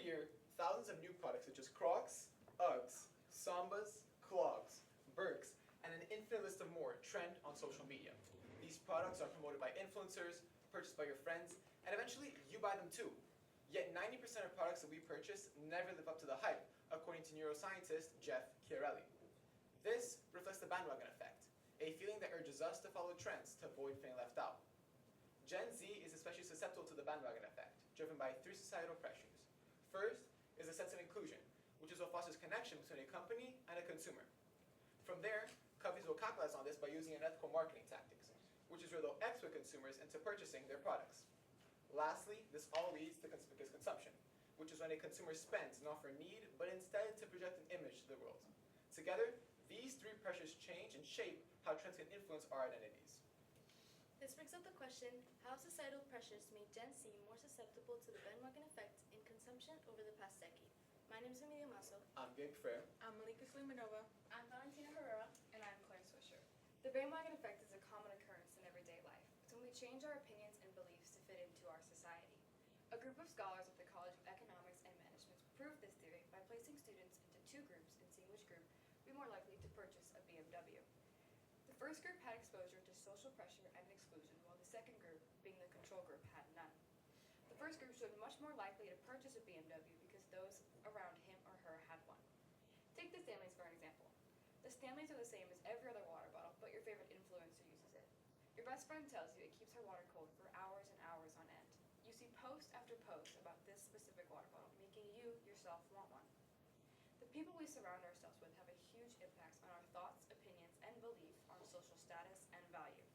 Every year, thousands of new products such as Crocs, Uggs, Sambas, clogs, Birks, and an infinite list of more trend on social media. These products are promoted by influencers, purchased by your friends, and eventually you buy them too. Yet 90% of products that we purchase never live up to the hype, according to neuroscientist Jeff Chiarelli. This reflects the bandwagon effect, a feeling that urges us to follow trends to avoid feeling left out. Gen Z is especially susceptible to the bandwagon effect, driven by three societal pressures. First is a sense of inclusion, which is what fosters connection between a company and a consumer. From there, companies will capitalize on this by using unethical marketing tactics, which is where they'll exploit consumers into purchasing their products. Lastly, this all leads to conspicuous consumption, which is when a consumer spends not for need, but instead to project an image to the world. Together, these three pressures change and shape how trends can influence our identities. This brings up the question, how societal pressures made Gen Z more susceptible to the bandwagon effect in consumption over the past decade. My name is Emilio Masso. I'm Gabe Fair. I'm Malika Slimanova. I'm Valentina Herrera. And I'm Claire Swisher. The bandwagon effect is a common occurrence in everyday life. It's when we change our opinions and beliefs to fit into our society. A group of scholars at the College of Economics and Management proved this theory by placing students into two groups and seeing which group would be more likely to purchase a BMW. The first group had exposure to social pressure and exclusion, while the second group, being the control group, had none. The first group showed much more likely to purchase a BMW because those around him or her had one. Take the Stanleys for an example. The Stanleys are the same as every other water bottle, but your favorite influencer uses it. Your best friend tells you it keeps her water cold for hours and hours on end. You see post after post about this specific water bottle, making you, yourself, want one. The people we surround ourselves with have a huge impact on our thoughts, opinions, and belief on social status and value.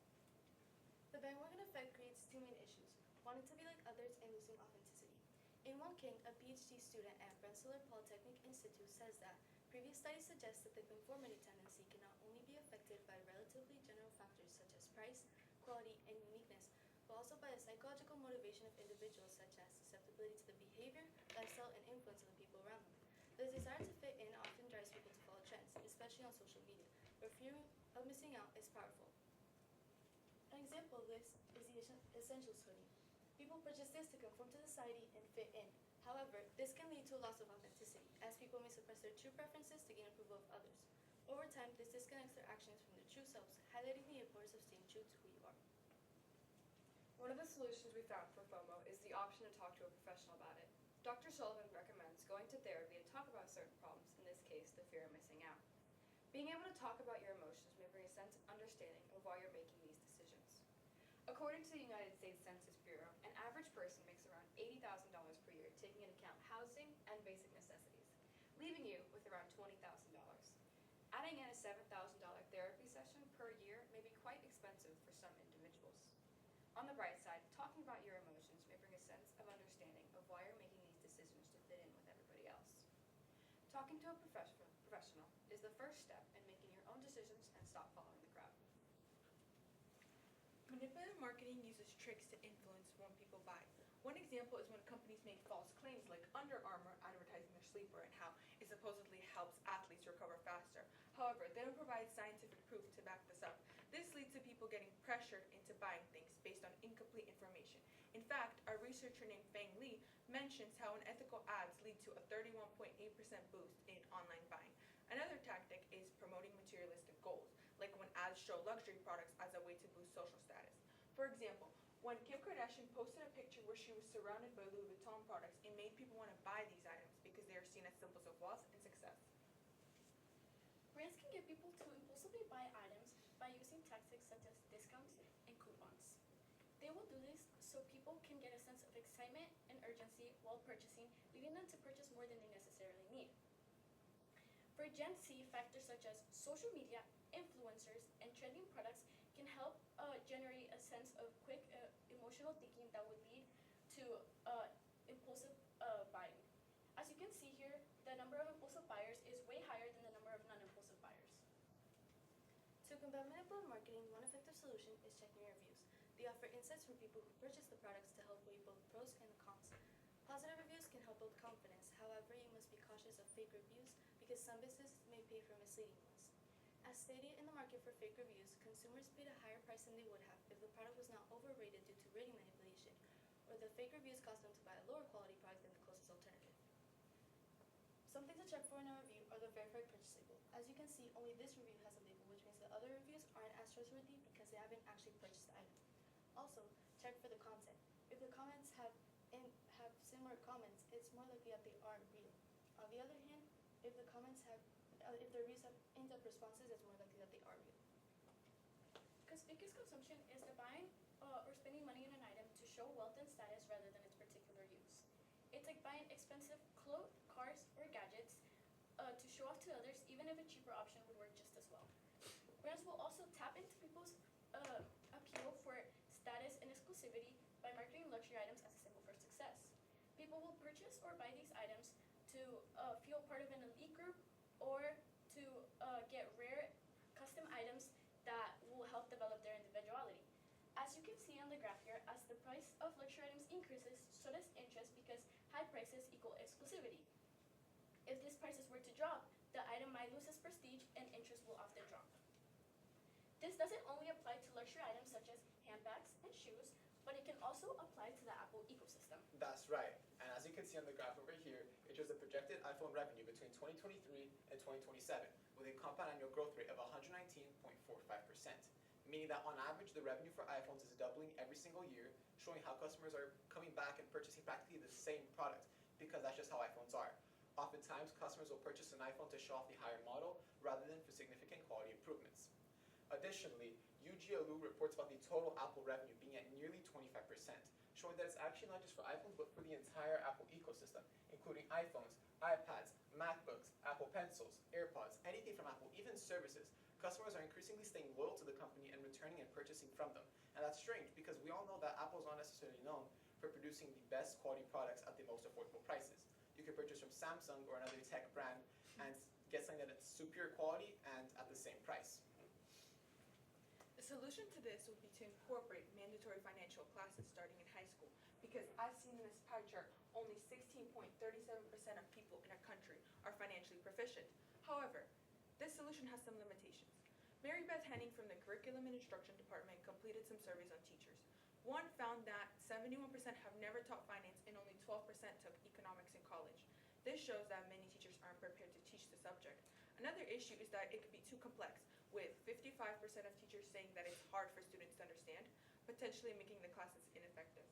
The bandwagon effect creates two main issues, wanting to be like others and losing authenticity. In Won King, a PhD student at Rensselaer Polytechnic Institute, says that previous studies suggest that the conformity tendency can not only be affected by relatively general factors such as price, quality, and uniqueness, but also by the psychological motivation of individuals such as susceptibility to the behavior, lifestyle, and influence of the people around them. The desire to fit in often drives people to follow trends, especially on social media, where fear of missing out is powerful. An example of this is the Essentials hoodie. People purchase this to conform to society and fit in. However, this can lead to a loss of authenticity, as people may suppress their true preferences to gain approval of others. Over time, this disconnects their actions from their true selves, highlighting the importance of staying true to who you are. One of the solutions we found for FOMO is the option to talk to a professional about it. Dr. Sullivan recommends going to therapy to talk about certain problems, in this case, the fear of missing out. Being able to talk about your emotions may bring a sense of understanding of why you're making these decisions. According to the United States Census Bureau, an average person makes around $80,000 per year, taking into account housing and basic necessities, leaving you with around $20,000. Adding in a $7,000 therapy session per year may be quite expensive for some individuals. On the bright side, talking about your emotions may bring a sense of understanding of why you're making these decisions to fit in with everybody else. Talking to a professional is the first step in making your own decisions and stop following the crowd. Manipulative marketing uses tricks to influence what people buy. One example is when companies make false claims like Under Armour advertising their sleepwear and how it supposedly helps athletes recover faster. However, they don't provide scientific proof to back this up. This leads to people getting pressured into buying things based on incomplete information. In fact, a researcher named Feng Li mentions how unethical ads lead to a 31.8% boost in online buying. Another tactic is promoting materialistic goals, like when ads show luxury products as a way to boost social status. For example, when Kim Kardashian posted a picture where she was surrounded by Louis Vuitton products, it made people want to buy these items because they are seen as symbols of wealth and success. Brands can get people to impulsively buy items by using tactics such as discounts and coupons. They will do this so people can get a sense of excitement and urgency while purchasing, leading them to purchase more than they necessarily need. For Gen Z, factors such as social media, influencers, and trending products can help generate a sense of quick emotional thinking that would lead to impulsive buying. As you can see here, the number of impulsive buyers is way higher than the number of non-impulsive buyers. To combat manipulative marketing, one effective solution is checking reviews. They offer insights from people who purchase the products to help weigh both pros and cons. Positive reviews can help build confidence. However, you must be cautious of fake reviews because some businesses may pay for misleading ones. As stated in the market for fake reviews, consumers paid a higher price than they would have if the product was not overrated due to rating manipulation, or the fake reviews caused them to buy a lower quality product than the closest alternative. One thing to check for in a review are the verified purchase label. As you can see, only this review has a label, which means the other reviews aren't as trustworthy because they haven't actually purchased the item. Also, check for the content. If the comments have similar comments, it's more likely that they are real. On the other hand, if the reviews have in-depth responses, it's more likely that they are real. Conspicuous consumption is the buying or spending money in an item to show wealth and status rather than its particular use. It's like buying expensive clothes, cars, or gadgets to show off to others, even if a cheaper option would work just as well. Brands will also tap into people's appeal for status and exclusivity by marketing luxury items as a symbol for success. People will purchase or buy these items to feel part of an elite group or to get rare custom items that will help develop their individuality. As you can see on the graph here, as the price of luxury items increases, so does interest because high prices equal exclusivity. If these prices were to drop, the item might lose its prestige and interest will often drop. This doesn't only apply to luxury items such as handbags and shoes, but it can also apply to the Apple ecosystem. That's right. And as you can see on the graph over here, it shows the projected iPhone revenue between 2023 and 2027 with a compound annual growth rate of 119.45%, meaning that on average the revenue for iPhones is doubling every single year, showing how customers are coming back and purchasing practically the same product because that's just how iPhones are. Oftentimes, customers will purchase an iPhone to show off the higher model rather than for significant quality improvements. Additionally, UGLU reports about the total Apple revenue being at nearly 25%, showing that it's actually not just for iPhones, but for the entire Apple ecosystem, including iPhones, iPads, MacBooks, Apple Pencils, AirPods, anything from Apple, even services. Customers are increasingly staying loyal to the company and returning and purchasing from them. And that's strange because we all know that Apple is not necessarily known for producing the best quality products at the most affordable prices. You can purchase from Samsung or another tech brand and get something that is superior quality and at the same price. The solution to this would be to incorporate mandatory financial classes starting in high school because as seen in this pie chart, only 16.37% of people in a country are financially proficient. However, this solution has some limitations. Mary Beth Henning from the Curriculum and Instruction Department completed some surveys on teachers. One found that 71% have never taught finance and only 12% took economics in college. This shows that many teachers aren't prepared to teach the subject. Another issue is that it could be too complex, with 55% of teachers saying that it's hard for students to understand, potentially making the classes ineffective.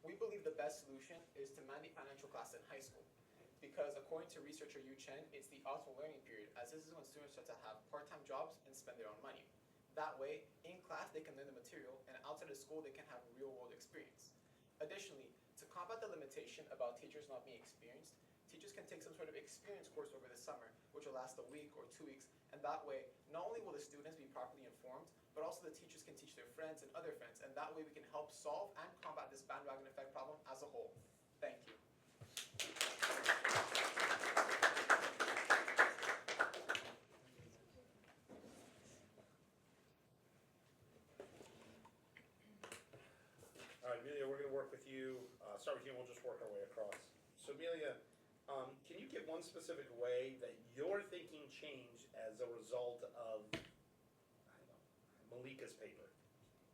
We believe the best solution is to mandate financial class in high school because according to researcher Yu Chen, it's the optimal learning period as this is when students start to have part-time jobs and spend their own money. That way, in class they can learn the material and outside of school they can have real-world experience. Additionally, to combat the limitation about teachers not being experienced, teachers can take some sort of experience course over the summer, which will last a week or 2 weeks, and that way, not only will the students be properly informed, but also the teachers can teach their friends and other friends, and that way we can help solve and combat this bandwagon effect problem as a whole. Thank you. All right, Amelia, we're going to work with you. Start with you, and we'll just work our way across. So, Amelia, can you give one specific way that your thinking changed as a result of, I don't know, Malika's paper?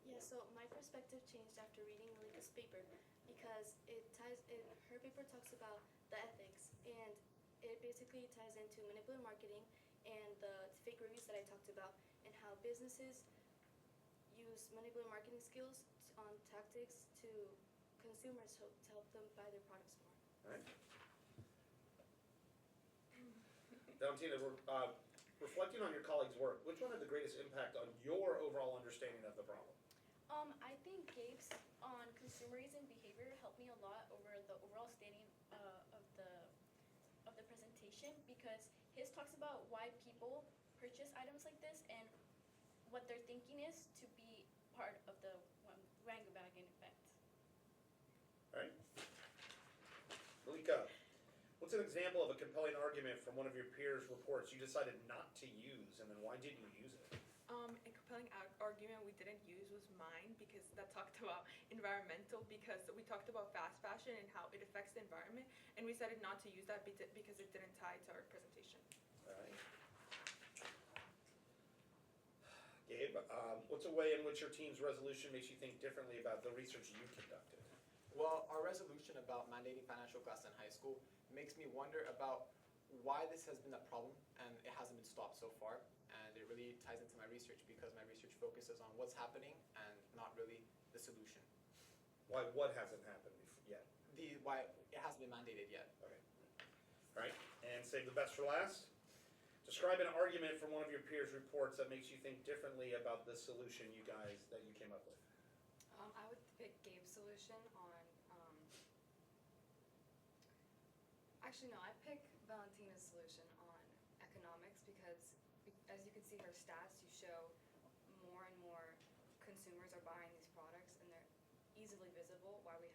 Yeah, so my perspective changed after reading Malika's paper because her paper talks about the ethics and it basically ties into manipulative marketing and the fake reviews that I talked about and how businesses use manipulative marketing skills on tactics to consumers to help them buy their products more. All right. Valentina, reflecting on your colleague's work, which one had the greatest impact on your overall understanding of the problem? I think Gabe's on consumerism behavior helped me a lot over the overall standing of the presentation because his talks about why people purchase items like this and what their thinking is to be part of the Bandwagon Effect. All right. Malika, what's an example of a compelling argument from one of your peers' reports you decided not to use, and then why didn't you use it? A compelling argument we didn't use was mine because that talked about environmental because we talked about fast fashion and how it affects the environment and we decided not to use that because it didn't tie to our presentation. All right. Gabe, what's a way in which your team's resolution makes you think differently about the research you conducted? Well, our resolution about mandating financial class in high school makes me wonder about why this has been a problem, and it hasn't been stopped so far. And it really ties into my research because my research focuses on what's happening and not really the solution. Why, what hasn't happened yet? Why it hasn't been mandated yet. Okay. All right, and save the best for last. Describe an argument from one of your peers' reports that makes you think differently about the solution that you came up with. I would pick Gabe's solution on, actually no, I pick Valentina's solution on economics because as you can see her stats, you show more and more consumers are buying these products and they're easily visible why we